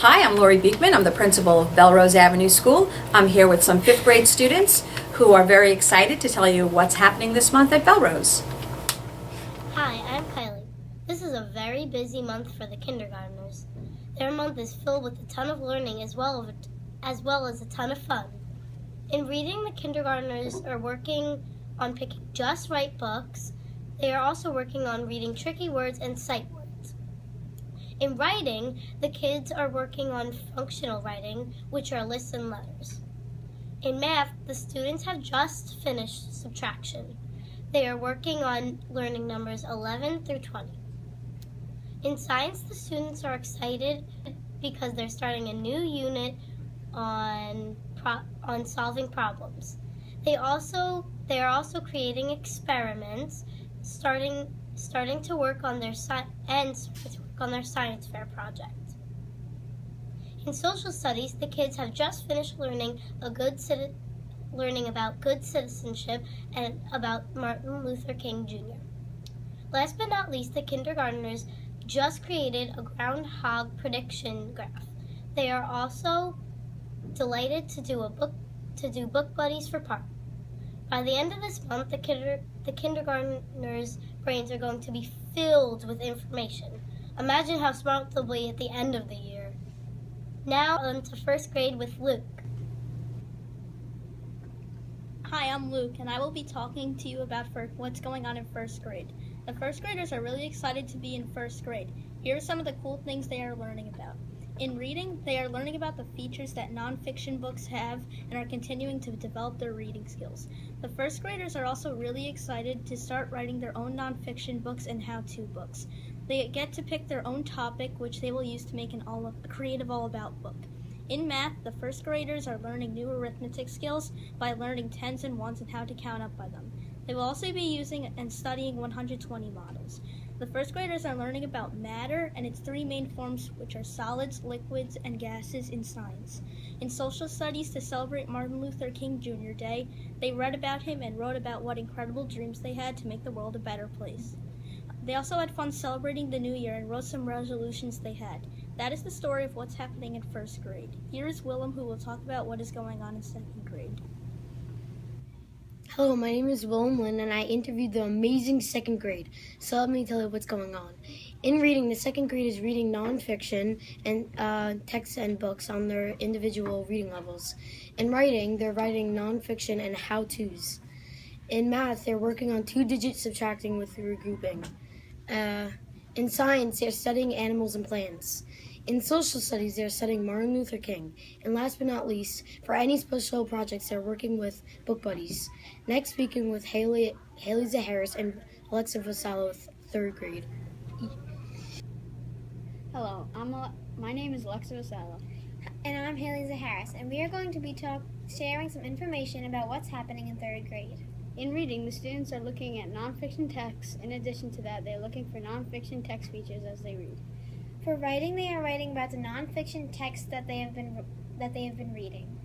Hi, I'm Lori Beekman. I'm the principal of Belrose Avenue School. I'm here with some 5th grade students who are very excited to tell you what's happening this month at Belrose. Hi, I'm Kylie. This is a very busy month for the kindergartners. Their month is filled with a ton of learning as well as a ton of fun. In reading, the kindergartners are working on picking just right books. They are also working on reading tricky words and sight words. In writing, the kids are working on functional writing, which are lists and letters. In math, the students have just finished subtraction. They are working on learning numbers 11 through 20. In science, the students are excited because they're starting a new unit on solving problems. They are also creating experiments, starting to work on their science fair project. In social studies, the kids have just finished learning about good citizenship and about Martin Luther King Jr. Last but not least, the kindergartners just created a groundhog prediction graph. They are also delighted to do book buddies for park. By the end of this month, the kindergartners' brains are going to be filled with information. Imagine how smart they'll be at the end of the year. Now on to 1st grade with Luke. Hi, I'm Luke, and I will be talking to you about what's going on in 1st grade. The 1st graders are really excited to be in 1st grade. Here are some of the cool things they are learning about. In reading, they are learning about the features that nonfiction books have and are continuing to develop their reading skills. The 1st graders are also really excited to start writing their own nonfiction books and how-to books. They get to pick their own topic, which they will use to make a creative all-about book. In math, the 1st graders are learning new arithmetic skills by learning tens and ones and how to count up by them. They will also be using and studying 120 models. The 1st graders are learning about matter and its 3 main forms, which are solids, liquids, and gases in science. In social studies, to celebrate Martin Luther King Jr. Day, they read about him and wrote about what incredible dreams they had to make the world a better place. They also had fun celebrating the new year and wrote some resolutions they had. That is the story of what's happening in 1st grade. Here is Willem, who will talk about what is going on in 2nd grade. Hello, my name is Willem Lynn, and I interviewed the amazing 2nd grade. So let me tell you what's going on. In reading, the 2nd grade is reading nonfiction and texts and books on their individual reading levels. In writing, they're writing nonfiction and how-tos. In math, they're working on 2-digit subtracting with regrouping. In science, they're studying animals and plants. In social studies, they're studying Martin Luther King. And last but not least, for any special projects, they're working with book buddies. Next, speaking with Haley Zaharis and Alexa Vassallo with 3rd grade. Hello, my name is Alexa Vassallo. And I'm Haley Zaharis, and we are going to be sharing some information about what's happening in 3rd grade. In reading, the students are looking at nonfiction texts. In addition to that, they're looking for nonfiction text features as they read. For writing, they are writing about the nonfiction text that they have been reading.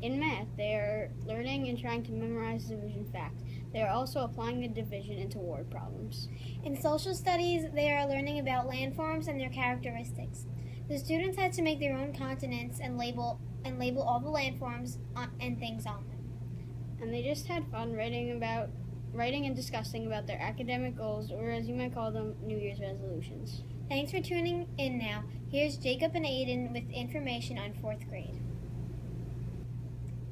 In math, they are learning and trying to memorize division fact. They are also applying the division into word problems. In social studies, they are learning about landforms and their characteristics. The students had to make their own continents and label all the landforms and things on them. And they just had fun writing and discussing about their academic goals, or as you might call them, New Year's resolutions. Thanks for tuning in now. Here's Jacob and Aiden with information on 4th grade.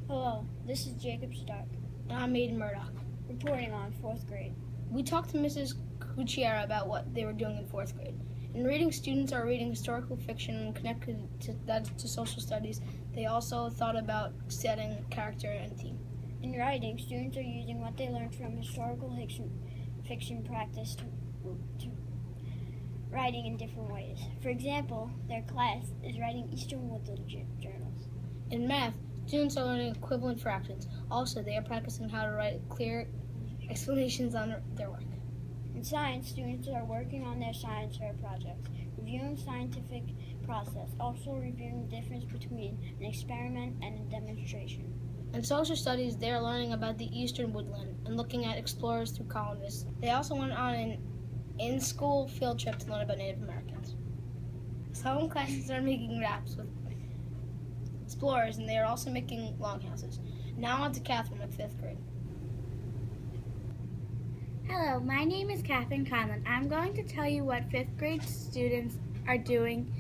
Hello, this is Jacob Stark. And I'm Aiden Murdoch. Reporting on 4th grade. We talked to Mrs. Cucchiera about what they were doing in 4th grade. In reading, students are reading historical fiction and connected to social studies. They also thought about setting character and theme. In writing, students are using what they learned from historical fiction practice to writing in different ways. For example, their class is writing Eastern Wood Literature journals. In math, students are learning equivalent fractions. Also, they are practicing how to write clear explanations on their work. In science, students are working on their science fair projects, reviewing scientific process, also reviewing the difference between an experiment and a demonstration. In social studies, they are learning about the eastern woodland and looking at explorers through colonists. They also went on an in-school field trip to learn about Native Americans. Some classes are making wraps with explorers, and they are also making longhouses. Now on to Catherine with 5th grade. Hello, my name is Catherine Conlon. I'm going to tell you what 5th grade students are doing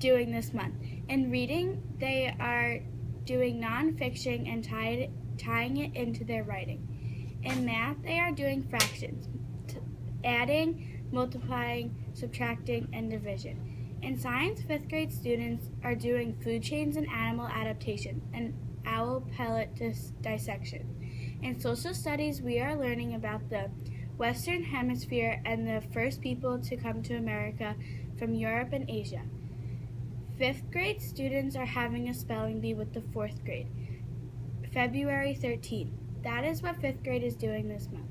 this month. In reading, they are doing nonfiction and tying it into their writing. In math, they are doing fractions, adding, multiplying, subtracting, and division. In science, 5th grade students are doing food chains and animal adaptation and owl pellet dissection. In social studies, we are learning about the Western Hemisphere and the first people to come to America from Europe and Asia. 5th grade students are having a spelling bee with the 4th grade, February 13th. That is what 5th grade is doing this month.